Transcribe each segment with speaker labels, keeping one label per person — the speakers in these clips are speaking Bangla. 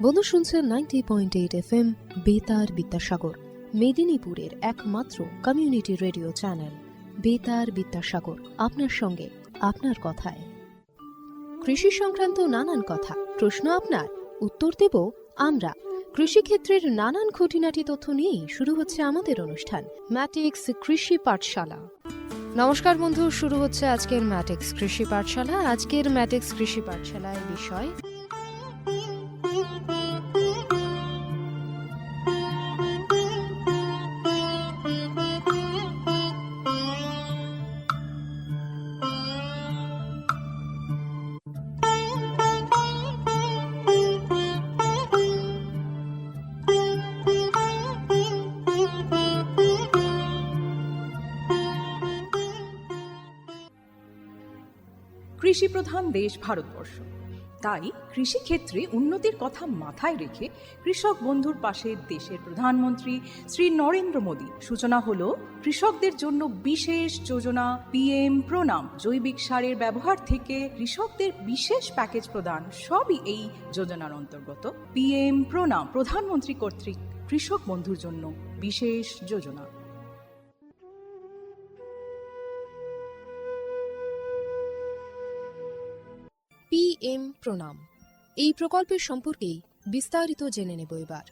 Speaker 1: বন্ধু শুনছেন 90.8 FM বেতার বিদ্যাসাগর, মেদিনীপুরের একমাত্র কমিউনিটি রেডিও চ্যানেল বেতার বিদ্যাসাগর। আপনার সঙ্গে, আপনার কথায়। কৃষি সংক্রান্ত নানান কথা, প্রশ্ন আপনার, উত্তর দেব আমরা। কৃষিক্ষেত্রের নানান খুঁটিনাটি তথ্য নিয়েই শুরু হচ্ছে আমাদের অনুষ্ঠান ম্যাটিক্স কৃষি পাঠশালা। নমস্কার বন্ধু, শুরু হচ্ছে আজকের ম্যাটিক্স কৃষি পাঠশালা। আজকের ম্যাটিক্স কৃষি পাঠশালার বিষয়
Speaker 2: কৃষিপ্রধান দেশ ভারতবর্ষ, তাই কৃষিক্ষেত্রে উন্নতির কথা মাথায় রেখে কৃষক বন্ধুর পাশে দেশের প্রধানমন্ত্রী শ্রী নরেন্দ্র মোদী। সূচনা হলো কৃষকদের জন্য বিশেষ যোজনা PM প্রণাম। জৈবিক সারের ব্যবহার থেকে কৃষকদের বিশেষ প্যাকেজ প্রদান, সবই এই যোজনার অন্তর্গত। PM প্রণাম প্রধানমন্ত্রী কর্তৃক কৃষক বন্ধুর জন্য বিশেষ যোজনা।
Speaker 1: PM প্রণাম, এই প্রকল্পের সম্পর্কেই বিস্তারিত জেনে নেব এবার।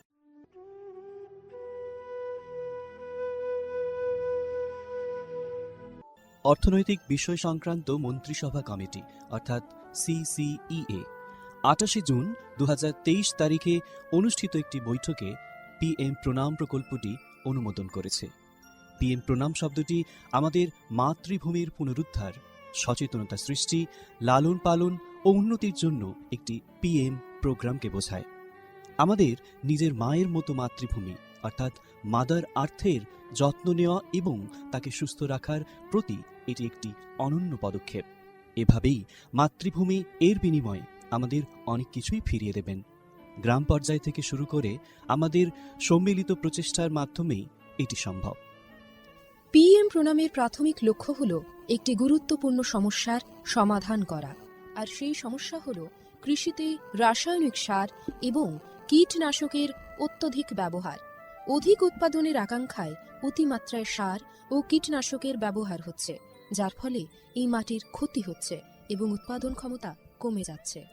Speaker 3: অর্থনৈতিক বিষয় সংক্রান্ত মন্ত্রিসভা কমিটি অর্থাৎ CCEA 28 জুন 2023 তারিখে অনুষ্ঠিত একটি বৈঠকে PM প্রণাম প্রকল্পটি অনুমোদন করেছে। PM প্রণাম শব্দটি আমাদের মাতৃভূমির পুনরুদ্ধার, সচেতনতা সৃষ্টি, লালন পালন ও উন্নতির জন্য একটি PM প্রোগ্রামকে বোঝায়। আমাদের নিজের মায়ের মতো মাতৃভূমি অর্থাৎ মাদার আর্থের যত্ন নেওয়া এবং তাকে সুস্থ রাখার প্রতি এটি একটি অনন্য পদক্ষেপ। এভাবেই মাতৃভূমি এর বিনিময়ে আমাদের অনেক কিছুই ফিরিয়ে দেবেন। গ্রাম পর্যায় থেকে শুরু করে আমাদের সম্মিলিত প্রচেষ্টার মাধ্যমেই এটি সম্ভব।
Speaker 1: PM প্রণামের প্রাথমিক লক্ষ্য হল একটি গুরুত্বপূর্ণ সমস্যার সমাধান করা, আর সেই সমস্যা হল কৃষিতে রাসায়নিক সার এবং কীটনাশকের অত্যধিক ব্যবহার। অধিক উৎপাদনের আকাঙ্ক্ষায় অতিমাত্রায় সার ও কীটনাশকের ব্যবহার হচ্ছে, যার ফলে এই মাটির ক্ষতি হচ্ছে এবং উৎপাদন ক্ষমতা কমে যাচ্ছে।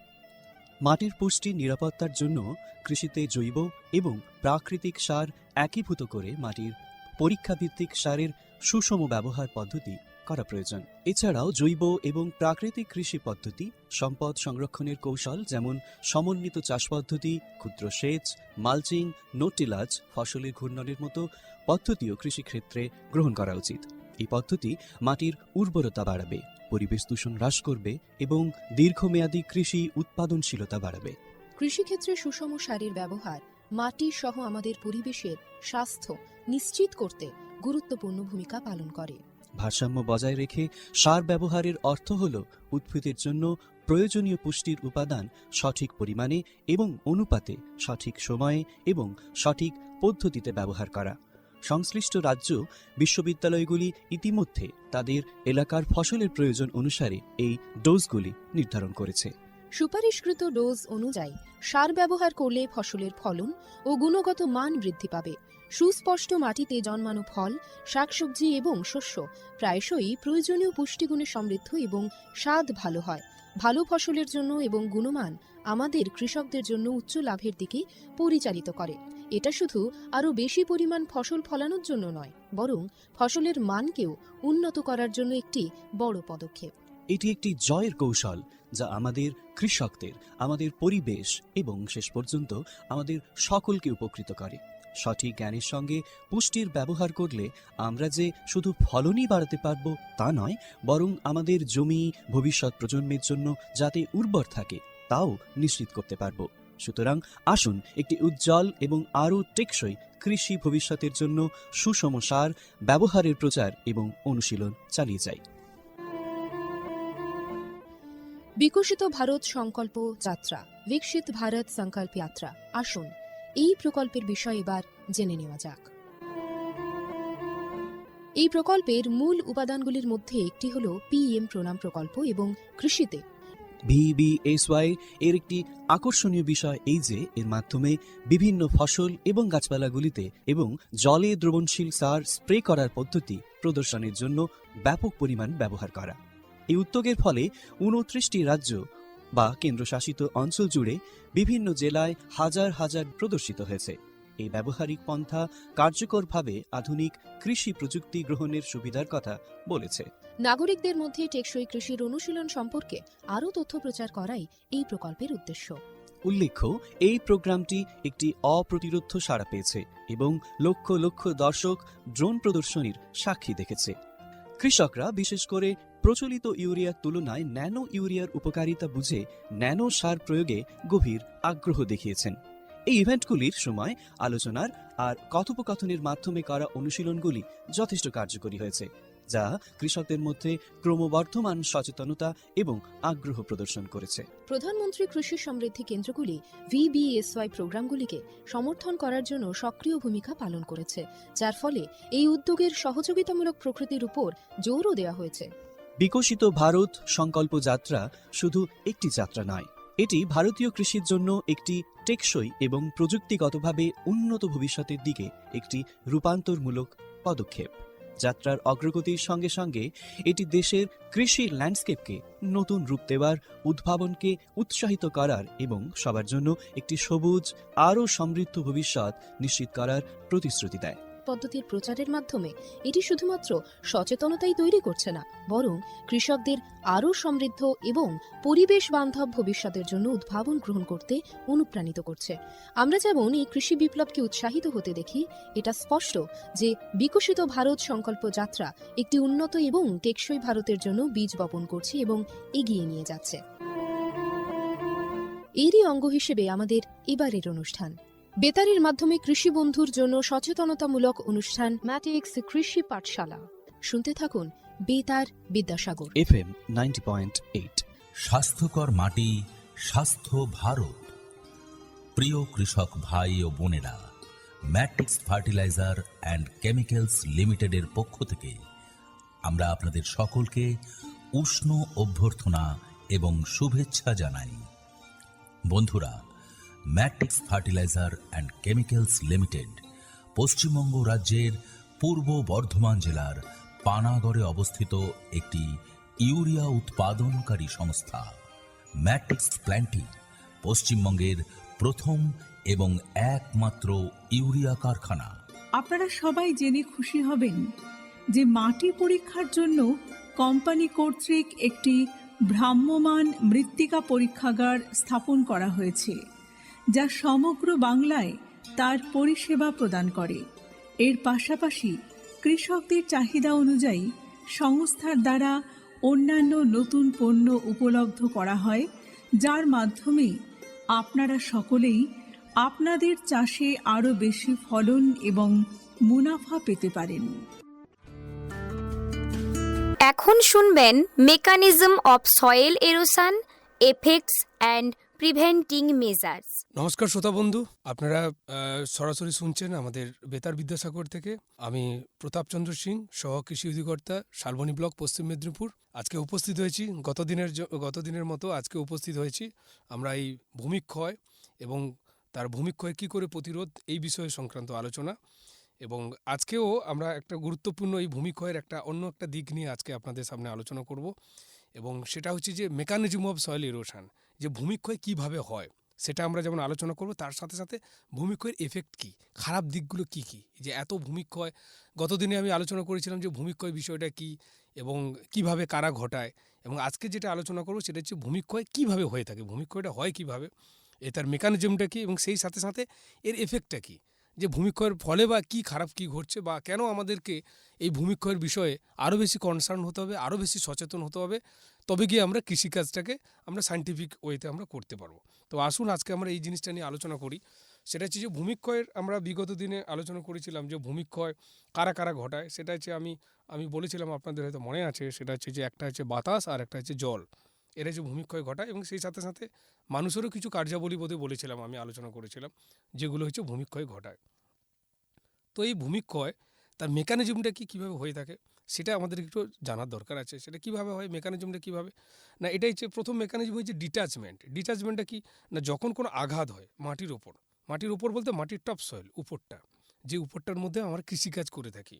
Speaker 3: মাটির পুষ্টি নিরাপত্তার জন্য কৃষিতে জৈব এবং প্রাকৃতিক সার একীভূত করে মাটির পরীক্ষাভিত্তিক সারের সুষম ব্যবহার পদ্ধতি করা প্রয়োজন। এছাড়াও জৈব এবং প্রাকৃতিক কৃষি পদ্ধতি, সম্পদ সংরক্ষণের কৌশল যেমন সমন্বিত চাষ পদ্ধতি, ক্ষুদ্র সেচ, মালচিং, নো-টিলাজ, ফসলের ঘূর্ণনের মতো পদ্ধতিও কৃষিক্ষেত্রে গ্রহণ করা উচিত। এই পদ্ধতি মাটির উর্বরতা বাড়াবে, পরিবেশ দূষণ হ্রাস করবে এবং দীর্ঘমেয়াদী কৃষি উৎপাদনশীলতা বাড়াবে।
Speaker 1: কৃষিক্ষেত্রে সুষম সারের ব্যবহার মাটি সহ আমাদের পরিবেশের স্বাস্থ্য নিশ্চিত করতে গুরুত্বপূর্ণ ভূমিকা পালন করে।
Speaker 3: ভারসাম্য বজায় রেখে সার ব্যবহারের অর্থ হল উদ্ভিদের জন্য প্রয়োজনীয় পুষ্টির উপাদান সঠিক পরিমাণে এবং অনুপাতে সঠিক সময়ে এবং সঠিক পদ্ধতিতে ব্যবহার করা। সংশ্লিষ্ট রাজ্য বিশ্ববিদ্যালয়গুলি ইতিমধ্যে তাদের এলাকার ফসলের প্রয়োজন অনুসারে এই ডোজগুলি নির্ধারণ করেছে।
Speaker 1: সুপারিশকৃত ডোজ অনুযায়ী সার ব্যবহার করলে ফসলের ফলন ও গুণগত মান বৃদ্ধি পাবে। সুস্পষ্ট মাটিতে জন্মানো ফল, শাকসবজি এবং শস্য প্রায়শই প্রয়োজনীয় পুষ্টিগুণে সমৃদ্ধ এবং স্বাদ ভালো হয়। ভালো ফসলের জন্য এবং গুণমান আমাদের কৃষকদের জন্য উচ্চ লাভের দিকে পরিচালিত করে। এটা শুধু আরও বেশি পরিমাণ ফসল ফলানোর জন্য নয়, বরং ফসলের মানকেও উন্নত করার জন্য একটি বড় পদক্ষেপ।
Speaker 3: এটি একটি জয়ের কৌশল যা আমাদের কৃষকদের, আমাদের পরিবেশ এবং শেষ পর্যন্ত আমাদের সকলকে উপকৃত করে। সঠিক জ্ঞানের সঙ্গে পুষ্টির ব্যবহার করলে আমরা যে শুধু ফলনই বাড়াতে পারব তা নয়, বরং আমাদের জমি ভবিষ্যৎ প্রজন্মের জন্য যাতে উর্বর থাকে তাও নিশ্চিত করতে পারব। সুতরাং আসুন একটি উজ্জ্বল এবং আরও টেকসই কৃষি ভবিষ্যতের জন্য সুষম সার ব্যবহারের প্রচার এবং অনুশীলন চালিয়ে যাই।
Speaker 1: বিকশিত ভারত সংকল্প যাত্রা, বিকশিত ভারত সংকল্প যাত্রা। আসুন এই প্রকল্পের বিষয়ে এবার জেনে নেওয়া যাক। এই প্রকল্পের মূল উপাদানগুলির মধ্যে একটি হল PM প্রণাম প্রকল্প এবং কৃষিতে
Speaker 3: VBSY এর একটি আকর্ষণীয় বিষয় এই যে এর মাধ্যমে বিভিন্ন ফসল এবং গাছপালাগুলিতে এবং জলে দ্রবণশীল সার স্প্রে করার পদ্ধতি প্রদর্শনের জন্য ব্যাপক পরিমাণ ব্যবহার করা। এই উদ্যোগের ফলে 29টি রাজ্য বা কেন্দ্রশাসিত অঞ্চল জুড়ে বিভিন্ন জেলায় হাজার হাজার প্রদর্শিত হয়েছে। এই ব্যবহারিক পন্থা কার্যকরভাবে আধুনিক কৃষি প্রযুক্তি গ্রহণের সুবিধার কথা বলেছে।
Speaker 1: নাগরিকদের মধ্যে টেকসই কৃষির অনুশীলন সম্পর্কে আরও তথ্য প্রচার করাই এই প্রকল্পের উদ্দেশ্য।
Speaker 3: উল্লেখ্য, এই প্রোগ্রামটি একটি অপ্রতিরোধ্য সাড়া পেয়েছে এবং লক্ষ লক্ষ দর্শক ড্রোন প্রদর্শনীর সাক্ষী দেখেছে। কৃষকরা বিশেষ করে প্রচলিত ইউরিয়ার তুলনায় ন্যানো ইউরিয়ার উপকারিতা বুঝে ন্যানো সার প্রয়োগে গভীর আগ্রহ দেখিয়েছেন। এই ইভেন্টগুলির সময় আলোচনার আর কথোপকথনের মাধ্যমে করা অনুশীলনগুলি যথেষ্ট কার্যকরী হয়েছে, যা কৃষকদের মধ্যে ক্রমবর্ধমান সচেতনতা এবং আগ্রহ প্রদর্শন করেছে।
Speaker 1: প্রধানমন্ত্রী কৃষি সমৃদ্ধি কেন্দ্রগুলি VBSY প্রোগ্রামগুলিকে সমর্থন করার জন্য সক্রিয় ভূমিকা পালন করেছে, যার ফলে এই উদ্যোগের সহযোগিতামূলক প্রকৃতির উপর জোরও দেওয়া হয়েছে।
Speaker 3: বিকশিত ভারত সংকল্প যাত্রা শুধু একটি যাত্রা নয়, এটি ভারতীয় কৃষির জন্য একটি টেকসই এবং প্রযুক্তিগতভাবে উন্নত ভবিষ্যতের দিকে একটি রূপান্তরমূলক পদক্ষেপ। যাত্রার অগ্রগতির সঙ্গে সঙ্গে এটি দেশের কৃষি ল্যান্ডস্কেপকে নতুন রূপ দেওয়ার, উদ্ভাবনকে উৎসাহিত করার এবং সবার জন্য একটি সবুজ আরও সমৃদ্ধ ভবিষ্যৎ নিশ্চিত করার প্রতিশ্রুতি দেয়।
Speaker 1: পদ্ধতির প্রচারের মাধ্যমে এটি শুধুমাত্র সচেতনতাই তৈরি করছে না, বরং কৃষকদের আরও সমৃদ্ধ এবং পরিবেশ বান্ধব ভবিষ্যতের জন্য উদ্ভাবন গ্রহণ করতে অনুপ্রাণিত করছে। আমরা যেমন এই কৃষি বিপ্লবকে উৎসাহিত হতে দেখি, এটা স্পষ্ট যে বিকশিত ভারত সংকল্প যাত্রা একটি উন্নত এবং টেকসই ভারতের জন্য বীজ বপন করছে এবং এগিয়ে নিয়ে যাচ্ছে। এরই অঙ্গ হিসেবে আমাদের এবারের অনুষ্ঠান বেতারের মাধ্যমে কৃষি বন্ধুর জন্য সচেতনতামূলক অনুষ্ঠান ম্যাটিক্স কৃষি পাঠশালা। শুনতে থাকুন বেতার বিদ্যাসাগর
Speaker 3: FM 90.8।
Speaker 4: স্বাস্থ্যকর মাটি, স্বাস্থ্য ভারত। প্রিয় কৃষক ভাই ও বোনেরা, ম্যাট্রিক্স ফার্টিলাইজার অ্যান্ড কেমিক্যালস লিমিটেডের পক্ষ থেকে আমরা আপনাদের সকলকে উষ্ণ অভ্যর্থনা এবং শুভেচ্ছা জানাই। বন্ধুরা, matrix fertiliser and chemicals limited Paschimbanga রাজ্যের পূর্ব বর্ধমান জেলার পানাগড়ে অবস্থিত একটি ইউরিয়া উৎপাদনকারী সংস্থা। ম্যাট্রিক্স প্ল্যান্টটি পশ্চিমবঙ্গের প্রথম এবং একমাত্র ইউরিয়া কারখানা।
Speaker 5: আপনারা সবাই জেনে খুশি হবেন যে মাটি পরীক্ষার জন্য কোম্পানি কর্তৃক একটি ভ্রাম্যমাণ মৃত্তিকা পরীক্ষাগার স্থাপন করা হয়েছে, যা সমগ্র বাংলায় তার পরিষেবা প্রদান করে। এর পাশাপাশি কৃষকদের চাহিদা অনুযায়ী সংস্থার দ্বারা অন্যান্য নতুন পণ্য উপলব্ধ করা হয়, যার মাধ্যমে আপনারা সকলেই আপনাদের চাষে আরও বেশি ফলন এবং মুনাফা পেতে পারেন।
Speaker 6: এখন শুনবেন mechanism of soil erosion, effects and preventing measures.
Speaker 7: নমস্কার শ্রোতা বন্ধু, আপনারা সরাসরি শুনছেন আমাদের বেতার বিদ্যাসাগর থেকে। আমি প্রতাপচন্দ্র সিং, সহ কৃষি অধিকর্তা, শালবনী ব্লক, পশ্চিম মেদিনীপুর। আজকে উপস্থিত হয়েছি গতদিনের মতো আজকে উপস্থিত হয়েছি আমরা এই ভূমিক্ষয় এবং তার ভূমিক্ষয় কী করে প্রতিরোধ, এই বিষয়ে সংক্রান্ত আলোচনা। এবং আজকেও আমরা একটা গুরুত্বপূর্ণ এই ভূমিক্ষয়ের অন্য একটা দিক নিয়ে আজকে আপনাদের সামনে আলোচনা করব, এবং সেটা হচ্ছে যে মেকানিজম অফ সয়েল ইরোশন, যে ভূমিক্ষয় কিভাবে হয় সেটা আমরা যেমন আলোচনা করব, তার সাথে সাথে ভূমিক্ষয়ের এফেক্ট কী, খারাপ দিকগুলো কী কী, যে এত ভূমিক্ষয়। গতদিনে আমি আলোচনা করেছিলাম যে ভূমিক্ষয় বিষয়টা কী এবং কিভাবে কারা ঘটায়, এবং আজকে যেটা আলোচনা করব সেটা হচ্ছে ভূমিক্ষয় কিভাবে হয়ে থাকে, ভূমিক্ষয়টা হয় কিভাবে, তার মেকানিজমটা কী, এবং সেই সাথে সাথে এর এফেক্টটা কী, যে ভূমিক্ষয়ের ফলে বা কী খারাপ কী ঘটছে, বা কেন আমাদেরকে এই ভূমিক্ষয়ের বিষয়ে আরও বেশি কনসার্ন হতে হবে, আরও বেশি সচেতন হতে হবে, তবে গিয়ে আমরা কৃষিকাজটাকে আমরা সায়েন্টিফিক ওয়েতে আমরা করতে পারবো। তো আসুন আজকে আমরা এই জিনিসটা নিয়ে আলোচনা করি। সেটা হচ্ছে যে ভূমিক্ষয়ের আমরা বিগত দিনে আলোচনা করেছিলাম যে ভূমিক্ষয় কারা কারা ঘটায়। সেটা হচ্ছে আমি বলেছিলাম, আপনাদের হয়তো মনে আছে, সেটা হচ্ছে যে একটা হচ্ছে বাতাস আর একটা হচ্ছে জল, এরা যে ভূমিক্ষয় ঘটায়, এবং সেই সাথে সাথে মানুষেরও কিছু কার্যাবলী বোধে বলেছিলাম, আমি আলোচনা করেছিলাম, যেগুলো হচ্ছে ভূমিক্ষয় ঘটায়। তো এই ভূমিক্ষয় তার মেকানিজমটা কীভাবে হয়ে থাকে সেটা আমাদের একটু জানার দরকার আছে। সেটা কীভাবে হয়, মেকানিজমটা কীভাবে? না, এটাই হচ্ছে প্রথম মেকানিজম হচ্ছে ডিট্যাচমেন্ট। ডিট্যাচমেন্টটা কি না, যখন কোনো আঘাত হয় মাটির ওপর বলতে মাটির টপ সয়েল, উপরটা, যে উপরটার মধ্যে আমরা কৃষিকাজ করে থাকি।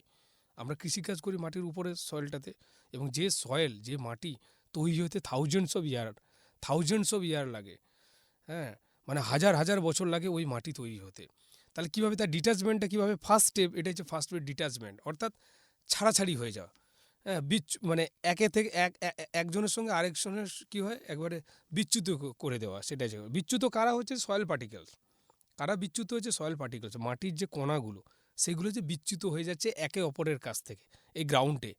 Speaker 7: আমরা কৃষিকাজ করি মাটির উপরের সয়েলটাতে, এবং যে সয়েল, যে মাটি তৈরি হতে থাউজেন্ডস অফ ইয়ার লাগে, হ্যাঁ, মানে হাজার হাজার বছর লাগে ওই মাটি তৈরি হতে। তাহলে কীভাবে তার ডিট্যাচমেন্টটা কীভাবে, ফার্স্ট স্টেপ এটা হচ্ছে ফার্স্ট স্টেপ ডিট্যাচমেন্ট, অর্থাৎ ছাড়াছাড়ি হয়ে যাওয়া। হ্যাঁ, মানে একে থেকে একজনের সঙ্গে আরেকজনের কী হয়, একবারে বিচ্যুত করে দেওয়া। সেটাই বিচ্যুত কারা হচ্ছে, সয়েল পার্টিকেলস। কারা বিচ্যুত হচ্ছে? সয়েল পার্টিকেলস, মাটির যে কণাগুলো সেগুলো যে বিচ্যুত হয়ে যাচ্ছে একে অপরের কাছ থেকে এই গ্রাউন্ডে।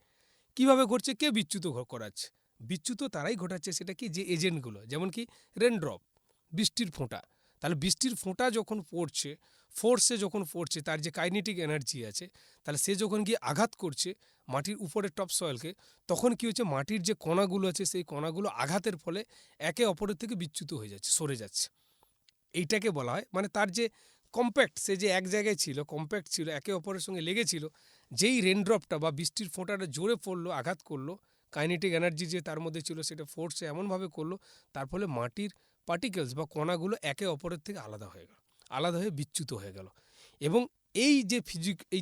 Speaker 7: কীভাবে ঘটছে, কে বিচ্যুত করাচ্ছে? বিচ্যুত তারাই ঘটাচ্ছে, সেটা কি, যে এজেন্টগুলো, যেমন কি রেনড্রপ, বৃষ্টির ফোঁটা। তাহলে বৃষ্টির ফোঁটা যখন পড়ছে, ফোর্সে যখন পড়ছে, তার যে কাইনেটিক এনার্জি আছে, তাহলে সে যখন গিয়ে আঘাত করছে মাটির উপরের টপ সয়েলকে, তখন কি হচ্ছে, মাটির যে কণাগুলো আছে সেই কণাগুলো আঘাতের ফলে একে অপরের থেকে বিচ্যুত হয়ে যাচ্ছে, সরে যাচ্ছে। এইটাকে বলা হয়, মানে তার যে কম্প্যাক্ট, সে যে এক জায়গায় ছিল, কম্প্যাক্ট ছিল, একে অপরের সঙ্গে লেগেছিল, যেই রেনড্রপটা বা বৃষ্টির ফোঁটাটা জোরে পড়লো, আঘাত করলো, কাইনেটিক এনার্জি যে তার মধ্যে ছিল সেটা ফোর্সে এমনভাবে করলো, তার ফলে মাটির পার্টিকেলস বা কণাগুলো একে অপরের থেকে আলাদা হয়ে বিচ্যুত হয়ে গেল। এবং এই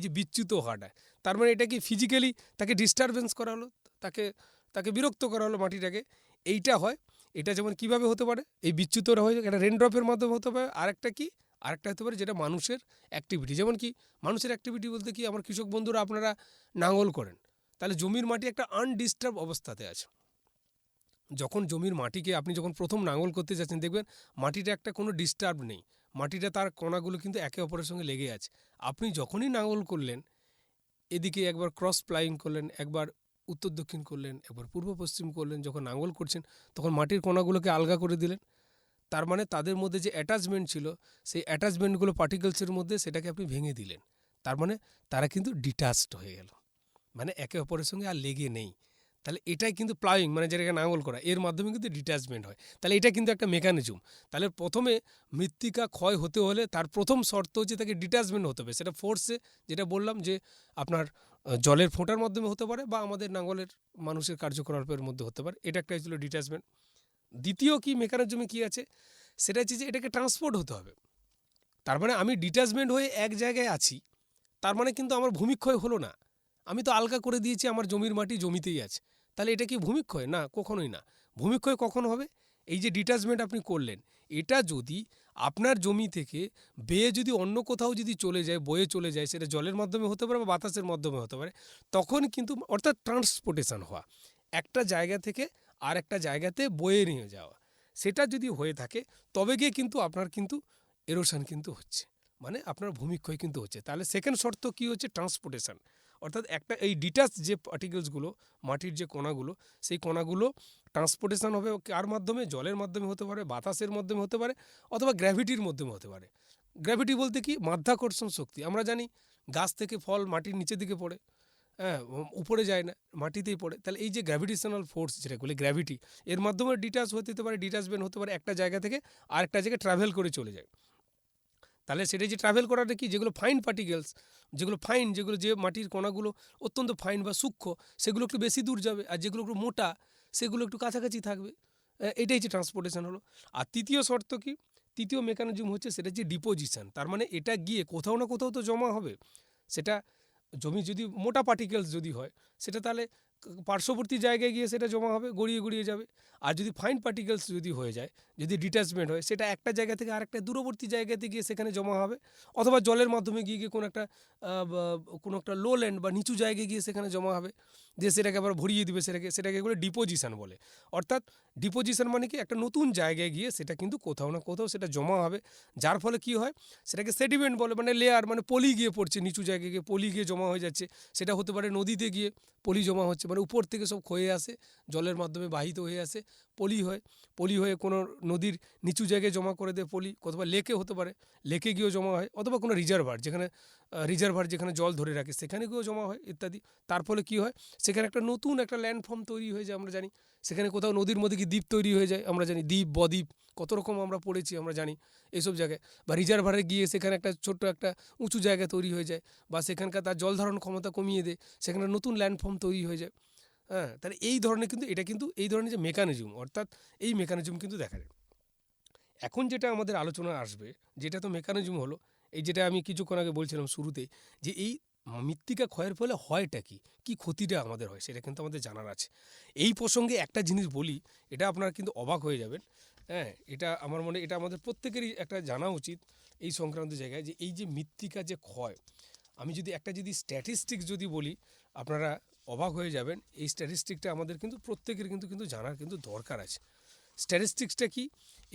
Speaker 7: যে বিচ্যুত হওয়াটা, তার মানে এটা কি ফিজিক্যালি তাকে ডিস্টারবেন্স করা হলো, তাকে বিরক্ত করা হলো মাটিটাকে। এইটা হয়। এটা যেমন কিভাবে হতে পারে, এই বিচ্যুতটা হয় এটা রেনড্রপের মাধ্যমে হতে পারে। আরেকটা হতে পারে যেটা মানুষের অ্যাক্টিভিটি। যেমন কি মানুষের অ্যাক্টিভিটি বলতে কি, আমার কৃষক বন্ধুরা আপনারা নাঙল করেন, তাহলে জমির মাটি একটা আনডিস্টার্ব অবস্থাতে আছে। যখন জমির মাটিকে আপনি যখন প্রথম নাঙল করতে যাচ্ছেন, দেখবেন মাটিটা একটা কোনো ডিস্টার্ব নেই, মাটিটা তার কণাগুলো কিন্তু একে অপরের সঙ্গে লেগে আছে। আপনি যখনই নাঙল করলেন, এদিকে একবার ক্রস প্লাইং করলেন, একবার উত্তর দক্ষিণ করলেন, একবার পূর্ব পশ্চিম করলেন, যখন নাঙল করছেন তখন মাটির কণাগুলোকে আলগা করে দিলেন। তার মানে তাদের মধ্যে যে অ্যাটাচমেন্ট ছিল, সেই অ্যাটাচমেন্টগুলো পার্টিকেলসের মধ্যে, সেটাকে আপনি ভেঙে দিলেন। তার মানে তারা কিন্তু ডিটাচড হয়ে গেল, মানে একে অপরের সঙ্গে আর লেগে নেই। তাহলে এটাই কিন্তু প্লাইং, মানে যেটাকে নাঙল করা, এর মাধ্যমে কিন্তু ডিট্যাচমেন্ট হয়। তাহলে এটা কিন্তু একটা মেকানিজম। তাহলে প্রথমে মৃত্তিকা ক্ষয় হতে হলে তার প্রথম শর্ত হচ্ছে তাকে ডিট্যাচমেন্ট হতে হবে। সেটা ফোর্সে, যেটা বললাম যে আপনার জলের ফোঁটার মাধ্যমে হতে পারে, বা আমাদের নাঙলের মানুষের কার্যকলাপের মধ্যে হতে পারে। এটা একটা ছিল ডিট্যাচমেন্ট। দ্বিতীয় কি মেকানিজমে কি আছে, সেটা হচ্ছে যে এটাকে ট্রান্সপোর্ট হতে হবে। তার মানে আমি ডিট্যাচমেন্ট হয়ে এক জায়গায় আছি, তার মানে কিন্তু আমার ভূমিক্ষয় হলো না। আমি তো আলগা করে দিয়েছি, আমার জমির মাটি জমিতেই আছে। তাহলে এটা কি ভূমিক্ষয়? না, কখনোই না। ভূমিক্ষয় কখন হবে? এই যে ডিট্যাচমেন্ট আপনি করলেন, এটা যদি আপনার জমি থেকে বেয়ে যদি অন্য কোথাও যদি চলে যায়, বয়ে চলে যায়, সেটা জলের মাধ্যমে হতে পারে বা বাতাসের মাধ্যমে হতে পারে, তখন কিন্তু, অর্থাৎ ট্রান্সপোর্টেশন হওয়া, একটা জায়গা থেকে আর একটা জায়গাতে বয়ে নিয়ে যাওয়া, সেটা যদি হয়ে থাকে তবে গিয়ে কিন্তু আপনার কিন্তু এরোশন কিন্তু হচ্ছে, মানে আপনার ভূমিক্ষয় কিন্তু হচ্ছে। তাহলে সেকেন্ড শর্ত কি হচ্ছে, ট্রান্সপোর্টেশন। অর্থাৎ একটা এই ডিটাচ যে পার্টিকেলসগুলো, মাটির যে কণাগুলো, সেই কণাগুলো ট্রান্সপোর্টেশন হবে কার মাধ্যমে? জলের মাধ্যমে হতে পারে, বাতাসের মাধ্যমে হতে পারে, অথবা গ্র্যাভিটির মাধ্যমে হতে পারে। গ্র্যাভিটি বলতে কি, মাধ্যাকর্ষণ শক্তি। আমরা জানি গাছ থেকে ফল মাটির নিচের দিকে পড়ে, হ্যাঁ, উপরে যায় না, মাটিতেই পড়ে। তাহলে এই যে গ্র্যাভিটেশনাল ফোর্স, যেটা বলে গ্র্যাভিটি, এর মাধ্যমে ডিটাচ হতে পারে, ডিটাচমেন্ট হতে পারে, একটা জায়গা থেকে আরেকটা জায়গায় ট্রাভেল করে চলে যায়। তাহলে সেটা যে ট্রাভেল করাটা কি, যেগুলো ফাইন পার্টিকেলস, যেগুলো যে মাটির কণাগুলো অত্যন্ত ফাইন বা সূক্ষ্ম, সেগুলো একটু বেশি দূর যাবে, আর যেগুলো একটু মোটা সেগুলো একটু কাছাকাছি থাকবে। এটাই যে ট্রান্সপোর্টেশন হলো। আর তৃতীয় শর্ত কি, তৃতীয় মেকানিজম হচ্ছে সেটা যে ডিপোজিশন। তার মানে এটা গিয়ে কোথাও না কোথাও তো জমা হবে। সেটা জমি যদি মোটা পার্টিকেলস যদি হয়, সেটা তাহলে পার্শ্ববর্তী জায়গায় গিয়ে সেটা জমা হবে, গড়িয়ে গড়িয়ে যাবে। আর যদি ফাইন পার্টিকেলস যদি হয়ে যায়, যদি ডিট্যাচমেন্ট হয়, সেটা একটা জায়গা থেকে আরেকটা দূরবর্তী জায়গাতে গিয়ে সেখানে জমা হবে, অথবা জলের মাধ্যমে গিয়ে কোনো একটা লো ল্যান্ড বা নিচু জায়গায় গিয়ে সেখানে জমা হবে, যে সেটাকে আবার ভরিয়ে দিবে, সেটাকে বলে ডিপোজিশন বলে। অর্থাৎ ডিপোজিশন মানে কি, একটা নতুন জায়গায় গিয়ে সেটা কিন্তু কোথাও না কোথাও সেটা জমা হবে, যার ফলে কি হয়, সেটাকে সেডিমেন্ট বলে, মানে লেয়ার, মানে পলি গিয়ে পড়ছে, নিচু জায়গায় গিয়ে পলি গিয়ে জমা হয়ে যাচ্ছে। সেটা হতে পারে নদীতে গিয়ে পলি জমা হচ্ছে, মানে উপর থেকে সব ক্ষয়ে আসে, জলের মাধ্যমে বাহিত হয়ে আসে, পলি হয়ে কোনো নদীর নিচু জায়গায় জমা করে দেয় পলি, অথবা লেকে হতে পারে, লেকে গিয়েও জমা হয়, অথবা কোনো রিজার্ভার যেখানে জল ধরে রাখে সেখানে গিয়েও জমা হয় ইত্যাদি। তার ফলে কী হয়, সেখানে একটা নতুন একটা ল্যান্ডফর্ম তৈরি হয়ে যায় আমরা জানি। সেখানে কোথাও নদীর মধ্যে কি দ্বীপ তৈরি হয়ে যায় আমরা জানি, দ্বীপ বদ্বীপ কত রকম আমরা পড়েছি আমরা জানি এইসব জায়গায়। বা রিজার্ভারে গিয়ে সেখানে একটা ছোট্ট একটা উঁচু জায়গা তৈরি হয়ে যায়, বা সেখানকার তার জল ধারণ ক্ষমতা কমিয়ে দেয়, সেখানে নতুন ল্যান্ডফর্ম তৈরি হয়ে যায়। হ্যাঁ, তাহলে এই ধরনের কিন্তু এটা কিন্তু এই ধরনের যে মেকানিজম, অর্থাৎ এই মেকানিজম কিন্তু দেখা যায়। এখন যেটা আমাদের আলোচনা আসবে, যেটা তো মেকানিজম হলো, এই যেটা আমি কিছুক্ষণ আগে বলছিলাম শুরুতে, যে এই মৃত্তিকা ক্ষয়ের ফলে হয়টা কি, কি ক্ষতিটা আমাদের হয় সেটা কিন্তু আমাদের জানার আছে। এই প্রসঙ্গে একটা জিনিস বলি, এটা আপনারা কিন্তু অবাক হয়ে যাবেন। হ্যাঁ, এটা আমার মনে এটা আমাদের প্রত্যেকেরই একটা জানা উচিত এই সংক্রান্ত জায়গায়, যে এই যে মৃত্তিকা যে ক্ষয়, আমি যদি একটা স্ট্যাটিস্টিক্স যদি বলি, আপনারা অবাক হয়ে যাবেন। এই স্ট্যাটিস্টিকটা আমাদের কিন্তু প্রত্যেকের কিন্তু জানার কিন্তু দরকার আছে। স্ট্যাটিস্টিক্সটা কি,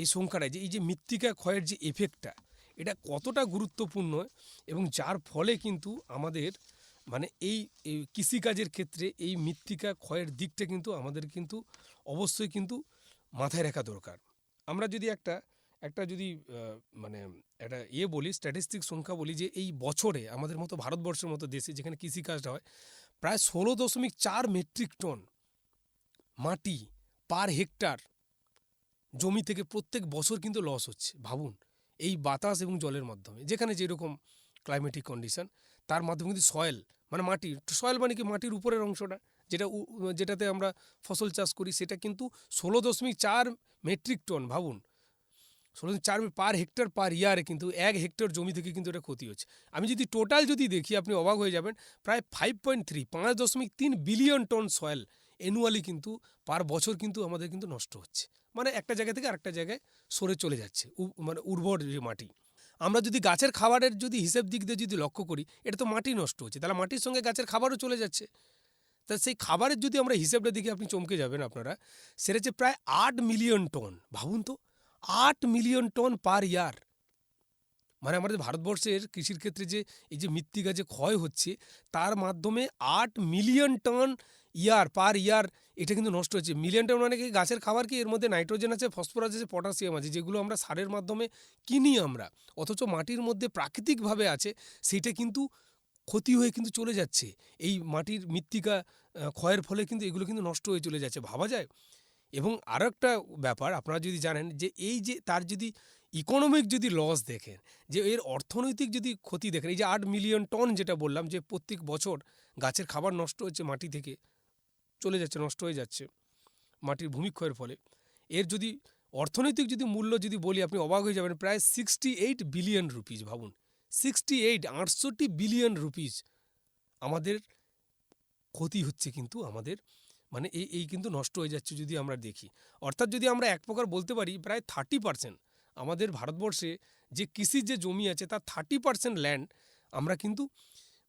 Speaker 7: এই সংখ্যাটা, যে এই যে মৃত্তিকা ক্ষয়ের যে এফেক্টটা, এটা কতটা গুরুত্বপূর্ণ, এবং যার ফলে কিন্তু আমাদের মানে এই কৃষিকাজের ক্ষেত্রে এই মৃত্তিকা ক্ষয়ের দিকটা কিন্তু আমাদের কিন্তু অবশ্যই কিন্তু মাথায় রাখা দরকার। আমরা যদি একটা যদি মানে একটা বলি, স্ট্যাটিস্টিক্স সংখ্যা বলি, যে এই বছরে আমাদের মতো ভারতবর্ষের মতো দেশে যেখানে কৃষিকাজটা হয়, প্রায় 16.4 মেট্রিক টন মাটি পার হেক্টর জমি থেকে প্রত্যেক বছর কিন্তু লস হচ্ছে। ভাবুন, এই বাতাস এবং জলের মাধ্যমে, যেখানে যেরকম ক্লাইমেটিক কন্ডিশন, তার মাধ্যমে কিন্তু সয়েল মানে মাটি, সয়েল মানে কি মাটির উপরের অংশটা, যেটাতে আমরা ফসল চাষ করি, সেটা কিন্তু 16.4 মেট্রিক টন। ভাবুন, 16.4 পার হেক্টর পার ইয়ারে কিন্তু 1 হেক্টর জমি থেকে কিন্তু এটা ক্ষতি হচ্ছে। আমি যদি টোটাল যদি দেখি, আপনি অবাক হয়ে যাবেন, প্রায় 5.3 বিলিয়ন টন সয়েল অ্যানুয়ালি কিন্তু পার বছর কিন্তু আমাদের কিন্তু নষ্ট হচ্ছে। মানে একটা জায়গা থেকে আরেকটা জায়গায় সরে চলে যাচ্ছে মানে উর্বর যে মাটি। আমরা যদি গাছের খাবারের যদি হিসেব দিক দিয়ে যদি লক্ষ্য করি, এটা তো মাটি নষ্ট হচ্ছে, তাহলে মাটির সঙ্গে গাছের খাবারও চলে যাচ্ছে। তা সেই খাবারের যদি আমরা হিসেবটা দেখি, আপনি চমকে যাবেন আপনারা, সেটা হচ্ছে প্রায় 8 মিলিয়ন টন। ভাবুন তো, 8 মিলিয়ন টন পার ইয়ার। মানে আমাদের ভারতবর্ষের কৃষির ক্ষেত্রে যে এই যে মৃত্তিকা যে ক্ষয় হচ্ছে, তার মাধ্যমে 8 মিলিয়ন টন পার ইয়ার এটা কিন্তু নষ্ট হচ্ছে। মিলিয়ন টন মানে কি, গাছের খাবার কি, এর মধ্যে নাইট্রোজেন আছে, ফসফরাস আছে, পটাশিয়াম আছে, যেগুলো আমরা সারের মাধ্যমে কিনি আমরা, অথচ মাটির মধ্যে প্রাকৃতিকভাবে আছে, সেটা কিন্তু ক্ষতি হয়ে কিন্তু চলে যাচ্ছে। এই মাটির মৃত্তিকা ক্ষয়ের ফলে কিন্তু এগুলো কিন্তু নষ্ট হয়ে চলে যাচ্ছে, ভাবা যায়। এবং আরও একটা ব্যাপার আপনারা যদি জানেন, যে এই যে তার যদি ইকোনমিক যদি লস দেখেন, যে এর অর্থনৈতিক যদি ক্ষতি দেখেন, এই যে 8 মিলিয়ন টন যেটা বললাম, যে প্রত্যেক বছর গাছের খাবার নষ্ট হচ্ছে, মাটি থেকে চলে যাচ্ছে, নষ্ট হয়ে যাচ্ছে মাটির ভূমিক্ষয়ের ফলে, এর যদি অর্থনৈতিক যদি মূল্য যদি বলি, আপনি অবাক হয়ে যাবেন, প্রায় 68 বিলিয়ন রুপিস। ভাবুন, 68 বিলিয়ন রুপিস আমাদের ক্ষতি হচ্ছে কিন্তু আমাদের, মানে এই কিন্তু নষ্ট হয়ে যাচ্ছে যদি আমরা দেখি। অর্থাৎ যদি আমরা এক প্রকার বলতে পারি, প্রায় 30% আমাদের ভারতবর্ষে যে কৃষির যে জমি আছে, তার 30% ল্যান্ড আমরা কিন্তু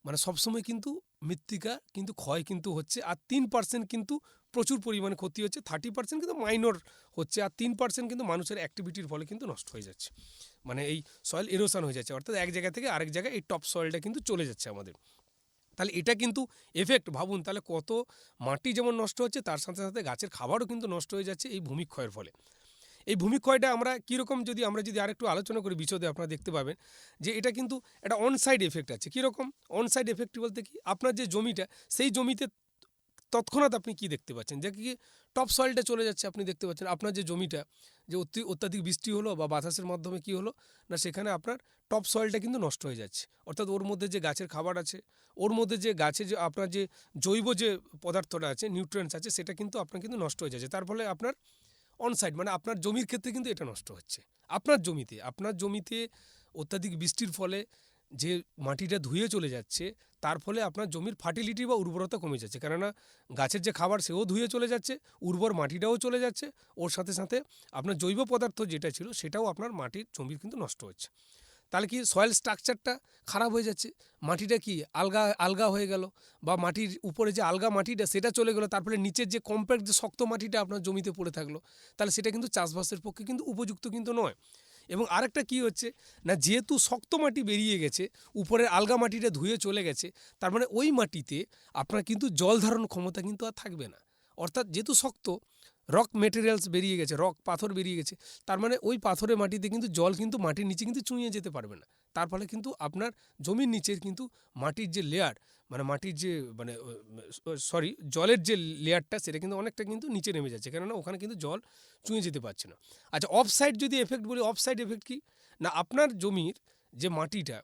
Speaker 7: মানে সবসময় কিন্তু মৃত্তিকা কিন্তু ক্ষয় কিন্তু হচ্ছে, আর 3% কিন্তু প্রচুর পরিমাণে ক্ষতি হচ্ছে, 30% কিন্তু মাইনর হচ্ছে, আর 3% কিন্তু মানুষের অ্যাক্টিভিটির ফলে কিন্তু নষ্ট হয়ে যাচ্ছে। মানে এই সয়েল এরোশন হয়ে যাচ্ছে, অর্থাৎ এক জায়গা থেকে আরেক জায়গায় এই টপ সয়েলটা কিন্তু চলে যাচ্ছে আমাদের। তাহলে এটা কিন্তু এফেক্ট, ভাবুন তাহলে কত মাটি যেমন নষ্ট হচ্ছে, তার সাথে সাথে গাছের খাবারও কিন্তু নষ্ট হয়ে যাচ্ছে এই ভূমিক্ষয়ের ফলে। এই ভূমিক্ষয়টা আমরা কীরকম যদি আরেকটু আলোচনা করি বিশদে, আপনারা দেখতে পাবেন যে এটা কিন্তু একটা অনসাইড এফেক্ট আছে। কীরকম অনসাইড এফেক্ট বলতে কি, আপনার যে জমিটা, সেই জমিতে তৎক্ষণাৎ আপনি কি দেখতে পাচ্ছেন, যে কি টপ সয়েলটা চলে যাচ্ছে। আপনি দেখতে পাচ্ছেন আপনার যে জমিটা, যে অত্যাধিক বৃষ্টি হলো বা বাতাসের মাধ্যমে কি হলো না, সেখানে আপনার টপ সয়েলটা কিন্তু নষ্ট হয়ে যাচ্ছে। অর্থাৎ ওর মধ্যে যে গাছের খাবার আছে, ওর মধ্যে যে গাছের যে আপনার যে জৈব যে পদার্থটা আছে, নিউট্রিয়েন্টস আছে, সেটা কিন্তু আপনার কিন্তু নষ্ট হয়ে যাচ্ছে। তার ফলে আপনার অনসাইড মানে আপনার জমির ক্ষেত্রে কিন্তু এটা নষ্ট হচ্ছে। আপনার জমিতে অত্যাধিক বৃষ্টির ফলে যে মাটিটা ধুয়ে চলে যাচ্ছে, তার ফলে আপনার জমির ফার্টিলিটি বা উর্বরতা কমে যাচ্ছে, কেননা গাছের যে খাবার সেও ধুয়ে চলে যাচ্ছে, উর্বর মাটিটাও চলে যাচ্ছে, ওর সাথে সাথে আপনার জৈব পদার্থ যেটা ছিল সেটাও আপনার মাটির জমির কিন্তু নষ্ট হচ্ছে। তাহলে কি সয়েল স্ট্রাকচারটা খারাপ হয়ে যাচ্ছে, মাটিটা কি আলগা হয়ে গেল, বা মাটির উপরে যে আলগা মাটিটা সেটা চলে গেলো, তারপরে নিচের যে কম্প্যাক্ট যে শক্ত মাটিটা আপনার জমিতে পড়ে থাকলো, তাহলে সেটা কিন্তু চাষবাসের পক্ষে কিন্তু উপযুক্ত কিন্তু নয়। এবং আরেকটা কি হচ্ছে না, যেহেতু শক্ত মাটি বেরিয়ে গেছে, উপরের আলগা মাটিটা ধুয়ে চলে গেছে, তার মানে ওই মাটিতে আপনার কিন্তু জল ধারণ ক্ষমতা কিন্তু আর থাকবে না। অর্থাৎ যেহেতু শক্ত রক মেটেরিয়ালস বেরিয়ে গেছে, পাথর বেরিয়ে গেছে, তার মানে ওই পাথরের মাটিতে কিন্তু জল কিন্তু মাটির নিচে কিন্তু চুঁইয়ে যেতে পারবে না। তার ফলে কিন্তু আপনার জমির নিচের কিন্তু মাটির যে লেয়ার, মানে মাটির যে মানে জলের যে লেয়ারটা সেটা কিন্তু অনেকটা কিন্তু নিচে নেমে যাচ্ছে, কেননা ওখানে কিন্তু জল চুঁয়ে যেতে পারছে না। আচ্ছা, অফসাইড যদি এফেক্ট বলি, অফসাইড এফেক্ট কি না, আপনার জমির যে মাটিটা,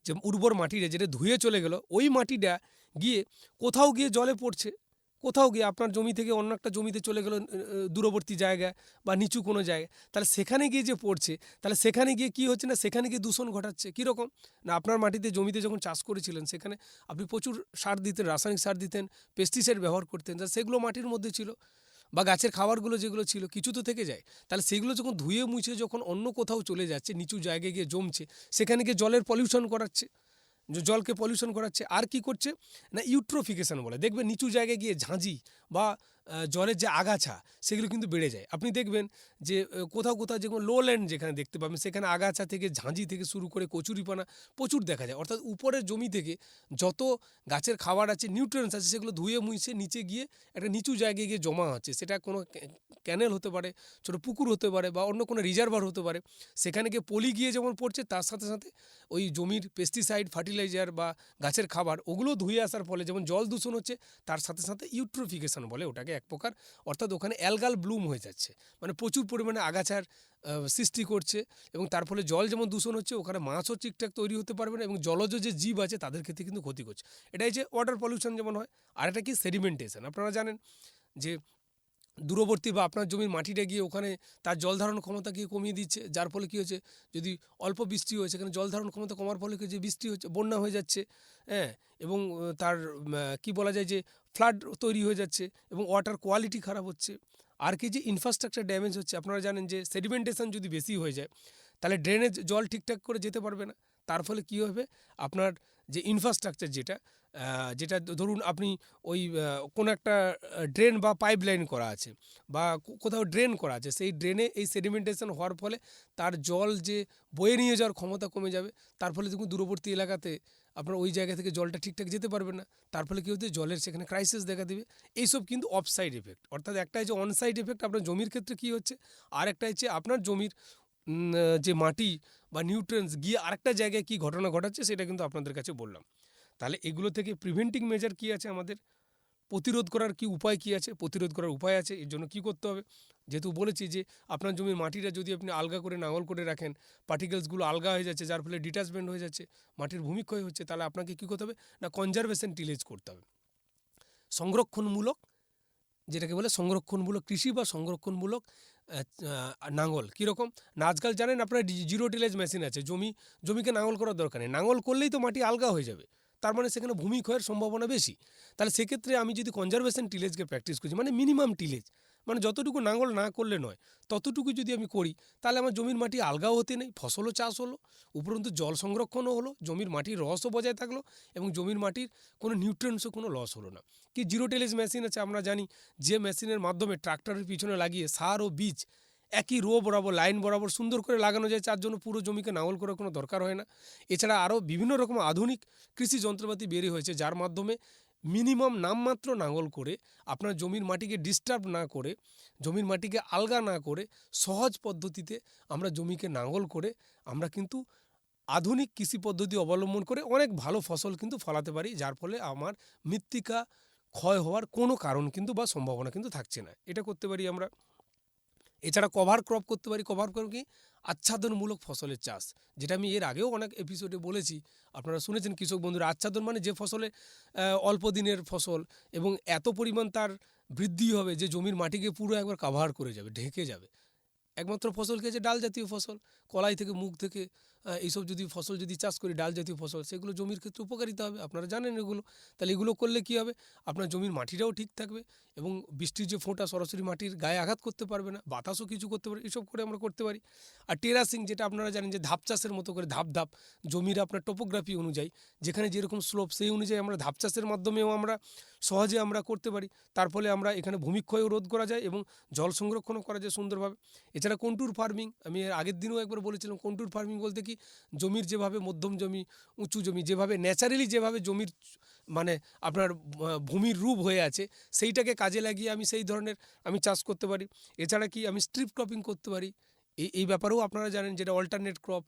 Speaker 7: যে উর্বর মাটিটা যেটা ধুয়ে চলে গেল, ওই মাটিটা গিয়ে কোথাও গিয়ে জলে পড়ছে, কোথাও গিয়ে আপনার জমি থেকে অন্য একটা জমিতে চলে গেল দূরবর্তী জায়গায় বা নিচু কোনো জায়গায়, তাহলে সেখানে গিয়ে যে পড়ছে, তাহলে সেখানে গিয়ে কী হচ্ছে না, সেখানে গিয়ে দূষণ ঘটাচ্ছে। কীরকম না, আপনার মাটিতে জমিতে যখন চাষ করেছিলেন সেখানে আপনি প্রচুর সার দিতেন, রাসায়নিক সার দিতেন, পেস্টিসাইড ব্যবহার করতেন, তা সেগুলো মাটির মধ্যে ছিল, বা গাছের খাবারগুলো যেগুলো ছিল কিছু তো থেকে যায়। তাহলে সেগুলো যখন ধুয়ে মুছে যখন অন্য কোথাও চলে যাচ্ছে, নিচু জায়গায় গিয়ে জমছে, সেখানে গিয়ে জলের পলিউশন করাচ্ছে, জলকে পলিউশন করাচ্ছে। আর কি করছে না, ইউট্রোফিকেশন বলে, দেখবেন নিচু জায়গায় গিয়ে ঝাঁঝি বা জলের যে আগাছা সেগুলো কিন্তু বেড়ে যায়। আপনি দেখবেন যে কোথাও কোথাও যেমন লো ল্যান্ড যেখানে দেখতে পাবেন, সেখানে আগাছা থেকে ঝাঁঝি থেকে শুরু করে কচুরিপানা প্রচুর দেখা যায়। অর্থাৎ উপরের জমি থেকে যত গাছের খাবার আছে, নিউট্রিয়েন্টস আছে, সেগুলো ধুয়ে মুছে নিচে গিয়ে একটা নিচু জায়গায় গিয়ে জমা হচ্ছে। সেটা কোনো ক্যানেল হতে পারে, ছোটো পুকুর হতে পারে, বা অন্য কোনো রিজার্ভার হতে পারে। সেখানে গিয়ে পলি গিয়ে যেমন পড়ছে, তার সাথে সাথে ওই জমির পেস্টিসাইড, ফার্টিলাইজার বা গাছের খাবার ওগুলো ধুয়ে আসার ফলে যেমন জল দূষণ হচ্ছে, তার সাথে সাথে ইউট্রোফিকেশন বলে ওটাকে এক প্রকার। অর্থাৎ ওখানে অ্যালগাল ব্লুম হয়ে যাচ্ছে, মানে প্রচুর পরিমাণে আগাছার সৃষ্টি করছে, এবং তার ফলে জল যেমন দূষণ হচ্ছে, ওখানে মাছও ঠিকঠাক তৈরি হতে পারবে না, এবং জলজ যে জীব আছে তাদের ক্ষেত্রে কিন্তু ক্ষতি করছে। এটাই যে ওয়াটার পলিউশন যেমন হয়। আর এটা কি সেডিমেন্টেশন, আপনারা জানেন যে দূরবর্তী বা আপনার জমির মাটিটা গিয়ে ওখানে তার জল ধারণ ক্ষমতা গিয়ে কমিয়ে দিচ্ছে, যার ফলে কী হচ্ছে, যদি অল্প বৃষ্টি হয়েছে, সেখানে জল ধারণ ক্ষমতা কমার ফলে যে বৃষ্টি হচ্ছে, বন্যা হয়ে যাচ্ছে, হ্যাঁ, এবং তার কি বলা যায় যে ফ্লাড তৈরি হয়ে যাচ্ছে, এবং ওয়াটার কোয়ালিটি খারাপ হচ্ছে। আর কি যে ইনফ্রাস্ট্রাকচার ড্যামেজ হচ্ছে। আপনারা জানেন যে সেডিমেন্টেশন যদি বেশি হয়ে যায়, তাহলে ড্রেনেজ জল ঠিকঠাক করে যেতে পারবে না। তার ফলে কী হবে, আপনার যে ইনফ্রাস্ট্রাকচার যেটা ধরুন আপনি ওই কোনো একটা ড্রেন বা পাইপ লাইন করা আছে, বা কোথাও ড্রেন করা আছে, সেই ড্রেনে এই সেডিমেন্টেশন হওয়ার ফলে তার জল যে বয়ে নিয়ে যাওয়ার ক্ষমতা কমে যাবে। তার ফলে দেখুন দূরবর্তী এলাকাতে আপনার ওই জায়গা থেকে জলটা ঠিকঠাক যেতে পারবে না। তার ফলে কী হচ্ছে, জলের সেখানে ক্রাইসিস দেখা দেবে। এইসব কিন্তু অফসাইড এফেক্ট। অর্থাৎ একটা হচ্ছে অনসাইড এফেক্ট আপনার জমির ক্ষেত্রে কী হচ্ছে, আর একটা হচ্ছে আপনার জমির যে মাটি বা নিউট্রিয়েন্টস গিয়ে আরেকটা জায়গায় কী ঘটনা ঘটাচ্ছে, সেটা কিন্তু আপনাদের কাছে বললাম। তাহলে এগুলো থেকে প্রিভেন্টিং মেজার কী আছে, আমাদের প্রতিরোধ করার কি উপায় কী আছে, প্রতিরোধ করার উপায় আছে। এর জন্য কী করতে হবে, যেহেতু বলেছি যে আপনার জমির মাটিটা যদি আপনি আলগা করে নাঙল করে রাখেন, পার্টিকেলসগুলো আলগা হয়ে যাচ্ছে, যার ফলে ডিটাচমেন্ট হয়ে যাচ্ছে, মাটির ভূমিক্ষয় হচ্ছে, তাহলে আপনাকে কী করতে হবে না, কনজারভেশন টিলেজ করতে হবে, সংরক্ষণমূলক, যেটাকে বলে সংরক্ষণমূলক কৃষি বা সংরক্ষণমূলক নাঙল। কীরকম না, আজকাল জানেন আপনার জিরো টিলেজ মেশিন আছে, জমিকে নাঙল করার দরকার নেই, নাঙল করলেই তো মাটি আলগা হয়ে যাবে, তার মানে সেখানে ভূমিক্ষয়ের সম্ভাবনা বেশি। তাহলে সেক্ষেত্রে আমি যদি কনজারভেশন টিলেজকে প্র্যাকটিস করছি, মানে মিনিমাম টিলেজ, মানে যতটুকু নাঙল না করলে নয় ততটুকু যদি আমি করি, তাহলে আমার জমির মাটি আলগাও হতে নেই, ফসলও চাষ হলো, উপরন্তু জল সংরক্ষণও হলো, জমির মাটির রসও বজায় থাকলো, এবং জমির মাটির কোনো নিউট্রিয়েন্টসও কোনো লস হলো না। কি জিরো টিলেজ মেশিন আছে, আমরা জানি যে মেশিনের মাধ্যমে ট্রাক্টরের পিছনে লাগিয়ে সার ও বীজ একই রো বরাবর, লাইন বরাবর সুন্দর করে লাগানো যায়, যার জন্য পুরো জমিকে নাঙল করার কোনো দরকার হয় না। এছাড়া আরও বিভিন্ন রকম আধুনিক কৃষি যন্ত্রপাতি বেরিয়ে হয়েছে, যার মাধ্যমে মিনিমাম নামমাত্র নাঙল করে আপনার জমির মাটিকে ডিস্টার্ব না করে, জমির মাটিকে আলগা না করে, সহজ পদ্ধতিতে আমরা জমিকে নাঙল করে আমরা কিন্তু আধুনিক কৃষি পদ্ধতি অবলম্বন করে অনেক ভালো ফসল কিন্তু ফলাতে পারি, যার ফলে আমার মৃত্তিকা ক্ষয় হওয়ার কোনো কারণ কিন্তু বা সম্ভাবনা কিন্তু থাকছে না। এটা করতে পারি আমরা। এছাড়া কভার ক্রপ করতে পারি। কভার ক্রপ কি, আচ্ছাদনমূলক ফসলের চাষ, যেটা আমি এর আগেও অনেক এপিসোডে বলেছি, আপনারা শুনেছেন কৃষক বন্ধুরা। আচ্ছাদন মানে যে ফসলে অল্প দিনের ফসল এবং এত পরিমাণ তার বৃদ্ধি হবে যে জমির মাটিকে পুরো একবার কাভার করে যাবে, ঢেকে যাবে। একমাত্র ফসল খেয়েছে ডাল জাতীয় ফসল, কলাই থেকে, মুগ থেকে, এইসব যদি ফসল যদি চাষ করি, ডাল জাতীয় ফসল, সেগুলো জমির ক্ষেত্রে উপকারিতা হবে, আপনারা জানেন এগুলো। তাহলে এগুলো করলে কী হবে, আপনার জমির মাটিটাও ঠিক থাকবে, এবং বৃষ্টির যে ফোঁটা সরাসরি মাটির গায়ে আঘাত করতে পারবে না, বাতাসও কিছু করতে পারে, এসব করে আমরা করতে পারি। আর টেরাসিং, যেটা আপনারা জানেন যে ধাপ চাষের মতো করে ধাপ ধাপ জমির আপনার টোপোগ্রাফি অনুযায়ী, যেখানে যেরকম স্লোপ সেই অনুযায়ী আমরা ধাপ চাষের মাধ্যমেও আমরা সহজে আমরা করতে পারি। তার ফলে আমরা এখানে ভূমিক্ষয়ও রোধ করা যায় এবং জল সংরক্ষণও করা যায় সুন্দরভাবে। এছাড়া কন্ট্যুর ফার্মিং, আমি এর আগের দিনও একবার বলেছিলাম, কন্ট্যুর ফার্মিং বলতে কি, জমির যেভাবে মধ্যম জমি, উঁচু জমি, যেভাবে ন্যাচারালি যেভাবে জমির মানে আপনার ভূমির রূপ হয়ে আছে, সেইটাকে কাজে লাগিয়ে আমি সেই ধরনের আমি চাষ করতে পারি। এছাড়া কি, আমি স্ট্রিপ ক্রপিং করতে পারি। এই ব্যাপারেও আপনারা জানেন যেটা অল্টারনেট ক্রপ,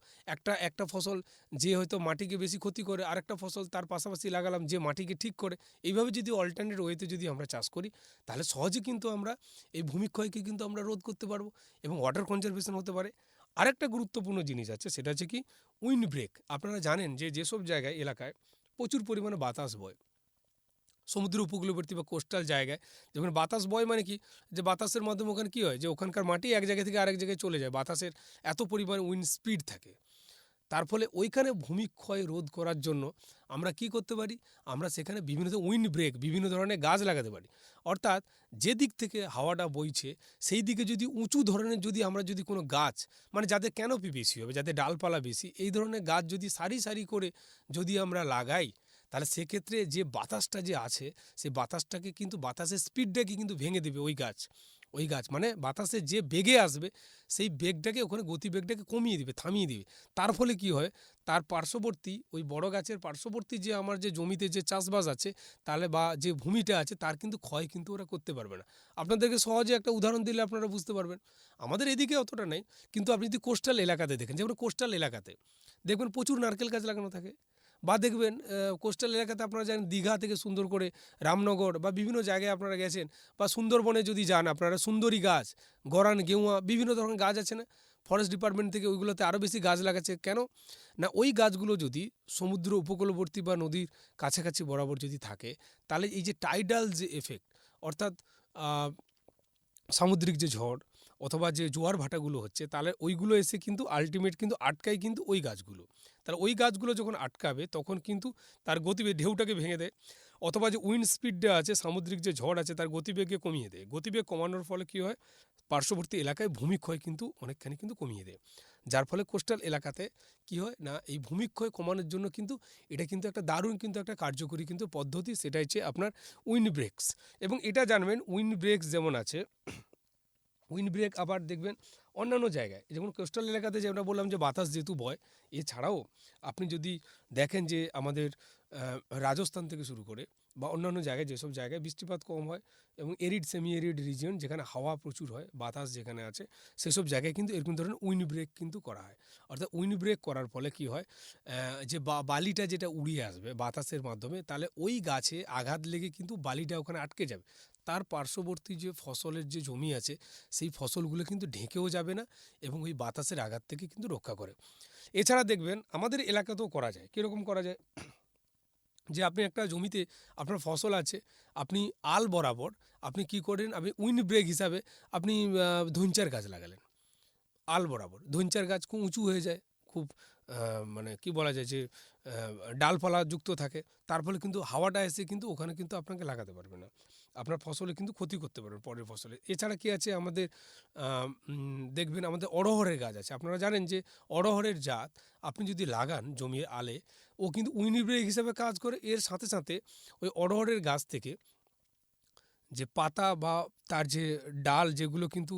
Speaker 7: একটা ফসল যে হয়তো মাটিকে বেশি ক্ষতি করে, আরেকটা ফসল তার পাশাপাশি লাগালাম যে মাটিকে ঠিক করে। এইভাবে যদি অল্টারনেট ওয়েতে যদি আমরা চাষ করি তাহলে সহজে কিন্তু আমরা এই ভূমিক্ষয়কে কিন্তু আমরা রোধ করতে পারবো এবং ওয়াটার কনজারভেশন হতে পারে। আরেকটা গুরুত্বপূর্ণ জিনিস আছে, সেটা হচ্ছে কি উইন্ড ব্রেক। আপনারা জানেন যে যেসব জায়গায় এলাকায় প্রচুর পরিমাণে বাতাস বয়, সমুদ্র উপকূলবর্তী বা কোস্টাল জায়গায় যখন বাতাস বয় মানে কি, যে বাতাসের মাধ্যমে ওখানে কী হয় যে ওখানকার মাটি এক জায়গা থেকে আরেক জায়গায় চলে যায়, বাতাসের এত পরিমাণে উইন্ড স্পিড থাকে। তার ফলে ওইখানে ভূমিক্ষয় রোধ করার জন্য আমরা কি করতে পারি, আমরা সেখানে বিভিন্ন উইন্ড ব্রেক, বিভিন্ন ধরনের গাছ লাগাতে পারি। অর্থাৎ যে দিক থেকে হাওয়াটা বইছে সেই দিকে যদি উঁচু ধরনের যদি আমরা যদি কোনো গাছ, মানে যাদের ক্যানোপি বেশি হবে, যাদের ডালপালা বেশি, এই ধরনের গাছ যদি সারি সারি করে যদি আমরা লাগাই, তাহলে সেক্ষেত্রে যে বাতাসটা যে আছে সেই বাতাসটাকে কিন্তু বাতাসের স্পিডটাকে কিন্তু ভেঙে দেবে ওই গাছ মানে বাতাসে যে বেগে আসবে সেই বেগটাকে ওখানে গতিবেগটাকে কমিয়ে দিবে, থামিয়ে দিবে। তার ফলে কি হয়, তার পার্শ্ববর্তী ওই বড় গাছের পার্শ্ববর্তী যে আমার যে জমিতে যে চাষবাস আছে তাহলে বা যে ভূমিটা আছে তার কিন্তু ক্ষয় কিন্তু ওরা করতে পারবে না। আপনাদেরকে সহজে একটা উদাহরণ দিলে আপনারা বুঝতে পারবেন। আমাদের এদিকে অতটা নেই, কিন্তু আপনি যদি কোস্টাল এলাকাতে দেখেন, যেমন কোস্টাল এলাকাতে দেখবেন প্রচুর নারকেল গাছ লাগানো থাকে। বা দেখবেন কোস্টাল এলাকাতে আপনারা জানেন দীঘা থেকে সুন্দর করে রামনগর বা বিভিন্ন জায়গায় আপনারা গেছেন, বা সুন্দরবনে যদি যান আপনারা সুন্দরী গাছ, গরান, গেঁওয়া, বিভিন্ন ধরনের গাছ আছে না, ফরেস্ট ডিপার্টমেন্ট থেকে ওইগুলোতে আরও বেশি গাছ লাগাচ্ছে। কেন না, ওই গাছগুলো যদি সমুদ্র উপকূলবর্তী বা নদীর কাছাকাছি বরাবর যদি থাকে তাহলে এই যে টাইডাল যে এফেক্ট, অর্থাৎ সামুদ্রিক যে ঝড় অথবা যে জোয়ার ভাটাগুলো হচ্ছে, তাহলে ওইগুলো এসে কিন্তু আলটিমেট কিন্তু আটকায় কিন্তু ওই গাছগুলো। তাহলে ওই গাছগুলো যখন আটকাবে তখন কিন্তু তার গতিবেগ ঢেউটাকে ভেঙে দেয়, অথবা যে উইন্ড স্পিডটা আছে, সামুদ্রিক যে ঝড় আছে তার গতিবেগকে কমিয়ে দেয়। গতিবেগ কমানোর ফলে কী হয়, পার্শ্ববর্তী এলাকায় ভূমিক্ষয় কিন্তু অনেকখানি কিন্তু কমিয়ে দেয়। যার ফলে কোস্টাল এলাকাতে কি হয় না, এই ভূমিক্ষয় কমানোর জন্য কিন্তু এটা কিন্তু একটা দারুণ কিন্তু একটা কার্যকরী কিন্তু পদ্ধতি, সেটা হচ্ছে আপনার উইন্ড ব্রেকস। এবং এটা জানবেন উইন্ড ব্রেকস যেমন আছে, উইন্ড ব্রেক আবার দেখবেন অন্যান্য জায়গায়, যেমন কোস্টাল এলাকাতে যে আমরা বললাম যে বাতাস যেহেতু বয়, এছাড়াও আপনি যদি দেখেন যে আমাদের রাজস্থান থেকে শুরু করে বা অন্যান্য জায়গায় যেসব জায়গায় বৃষ্টিপাত কম হয় এবং এরিড সেমি এরিড রিজিয়ন যেখানে হাওয়া প্রচুর হয়, বাতাস যেখানে আছে, সেসব জায়গায় কিন্তু এরকম ধরনের উইন্ড ব্রেক কিন্তু করা হয়। অর্থাৎ উইন্ড ব্রেক করার ফলে কি হয়, যে বালিটা যেটা উড়িয়ে আসবে বাতাসের মাধ্যমে, তাহলে ওই গাছে আঘাত লেগে কিন্তু বালিটা ওখানে আটকে যাবে। তার পার্শ্ববর্তী যে ফসলের যে জমি আছে সেই ফসলগুলো কিন্তু ঢেকেও যাবে না এবং ওই বাতাসের আঘাত থেকে কিন্তু রক্ষা করে। এছাড়া দেখবেন আমাদের এলাকাতেও করা যায়। কীরকম করা যায়, যে আপনি একটা জমিতে আপনার ফসল আছে, আপনি আল বরাবর আপনি কি করেন, আপনি উইন্ড ব্রেক হিসাবে আপনি ধইঞ্চার গাছ লাগালেন। আল বরাবর ধইঞ্চার গাছ খুব উঁচু হয়ে যায়, খুব মানে কি বলা যায় যে ডালপালা যুক্ত থাকে, তার ফলে কিন্তু হাওয়াটা এসে কিন্তু ওখানে কিন্তু আপনাকে লাগাতে পারবে না, আপনার ফসলে কিন্তু ক্ষতি করতে পারবে পরের ফসলে। এছাড়া কি আছে আমাদের দেখবেন আমাদের অড়হরের গাছ আছে। আপনারা জানেন যে অড়হরের জাত আপনি যদি লাগান জমির আলে, ও কিন্তু উইন্ড ব্রেক হিসাবে কাজ করে। এর সাথে সাথে ওই অড়হরের গাছ থেকে যে পাতা বা তার যে ডাল যেগুলো কিন্তু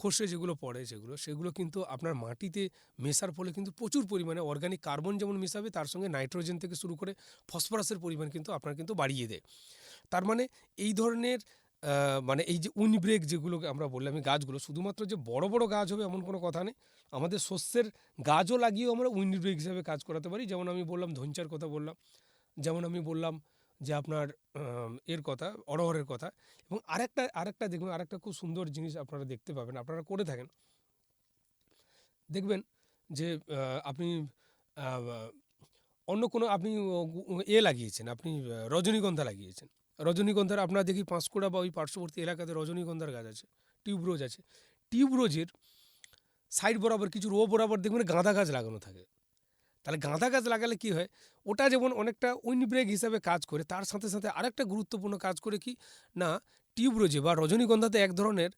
Speaker 7: খসে যেগুলো পড়ে সেগুলো কিন্তু আপনার মাটিতে মেশার ফলে কিন্তু প্রচুর পরিমাণে অর্গানিক কার্বন যেমন মেশাবে, তার সঙ্গে নাইট্রোজেন থেকে শুরু করে ফসফরাসের পরিমাণ কিন্তু আপনার কিন্তু বাড়িয়ে দেয়। তার মানে এই ধরনের মানে এই যে উইন্ড ব্রেক যেগুলোকে আমরা বললাম, এই গাছগুলো শুধুমাত্র যে বড় বড় গাছ হবে এমন কোনো কথা নেই, আমাদের শস্যের গাছও লাগিয়েও আমরা উইন্ড ব্রেক হিসাবে কাজ করাতে পারি। যেমন আমি বললাম ধইঞ্চার কথা বললাম, যেমন আমি বললাম যে আপনার এর কথা, অড়হরের কথা। এবং আরেকটা দেখবেন, আরেকটা খুব সুন্দর জিনিস আপনারা দেখতে পাবেন, আপনারা করে থাকেন, দেখবেন যে আপনি অন্য কোনো আপনি লাগিয়েছেন, আপনি রজনীগন্ধা লাগিয়েছেন, রজনীগন্ধার আপনারা দেখি পাঁশকুড়া বা ওই পার্শ্ববর্তী এলাকাতে রজনীগন্ধার গাছ আছে, টিউবরোজ আছে, টিউবরোজের সাইড বরাবর কিছু রো বরাবর দেখবেন গাঁদা গাছ লাগানো থাকে। তাহলে গাঁদা গাছ লাগালে কি হয়, ওটা যেমন অনেকটা উইন্ড ব্রেক হিসাবে কাজ করে, তার সাথে সাথে আরেকটা গুরুত্বপূর্ণ কাজ করে কি না, টিউবরোজে বা রজনীগন্ধাতে এক ধরনের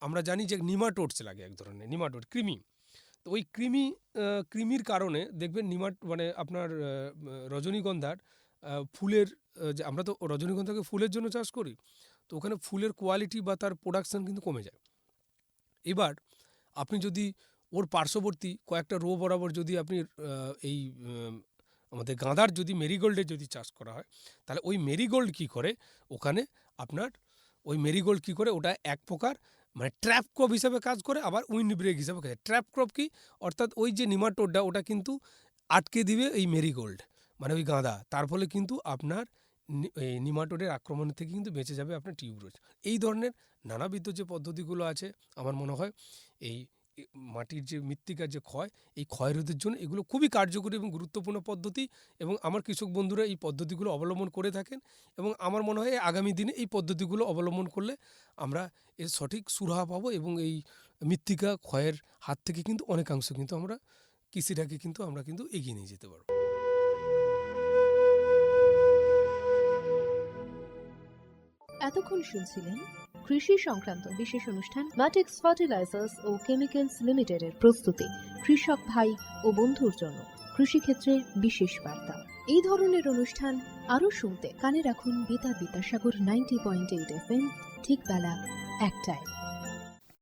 Speaker 7: আমরা জানি যে নিমাটোডস লাগে, এক ধরনের নিমাটোড কৃমি। তো ওই কৃমির কারণে দেখবেন মানে আপনার রজনীগন্ধার ফুলের যে আমরা তো রজনীগন্ধাকে ফুলের জন্য চাষ করি, তো ওখানে ফুলের কোয়ালিটি বা তার প্রোডাকশান কিন্তু কমে যায়। এবার আপনি যদি ওর পার্শ্ববর্তী কয়েকটা রো বরাবর যদি আপনি এই আমাদের গাঁদার যদি মেরিগোল্ডের যদি চাষ করা হয়, তাহলে ওই মেরিগোল্ড কী করে ওখানে আপনার ওই মেরিগোল্ড কী করে ওটা এক প্রকার মানে ট্র্যাপ ক্রপ হিসাবে কাজ করে, আবার উইন্ড ব্রেক হিসাবে কাজ করে। ট্র্যাপ ক্রপ কি, অর্থাৎ ওই যে নিমাটোডটা ওটা কিন্তু আটকে দিবে এই মেরিগোল্ড মানে ওই গাঁদা, তার ফলে কিন্তু আপনার এই নিমাটোডের আক্রমণ থেকে কিন্তু বেঁচে যাবে আপনার টিউবরোজ। এই ধরনের নানাবিধ যে পদ্ধতিগুলো আছে আমার মনে হয় এই মাটির যে মৃত্তিকার যে ক্ষয়, এই ক্ষয় রোধের জন্য এগুলো খুবই কার্যকরী এবং গুরুত্বপূর্ণ পদ্ধতি, এবং আমার কৃষক বন্ধুরা এই পদ্ধতিগুলো অবলম্বন করে থাকেন, এবং আমার মনে হয় আগামী দিনে এই পদ্ধতিগুলো অবলম্বন করলে আমরা এর সঠিক সুরাহা পাবো, এবং এই মৃত্তিকা ক্ষয়ের হাত থেকে কিন্তু অনেকাংশ কিন্তু আমরা কৃষিটাকে কিন্তু আমরা কিন্তু এগিয়ে নিয়ে যেতে পারবো।
Speaker 1: এতক্ষণ শুনছিলেন কৃষি সংক্রান্ত বিশেষ অনুষ্ঠান ম্যাটিক্স ফার্টিলাইজার্স ও কেমিক্যালস লিমিটেডের প্রস্তুতি, কৃষক ভাই ও বন্ধুর জন্য কৃষিক্ষেত্রে বিশেষ বার্তা। এই ধরনের অনুষ্ঠান আরও শুনতে কানে রাখুন বেতার বিদ্যাসাগর 90.8 FM, ঠিক বেলা 1টায়।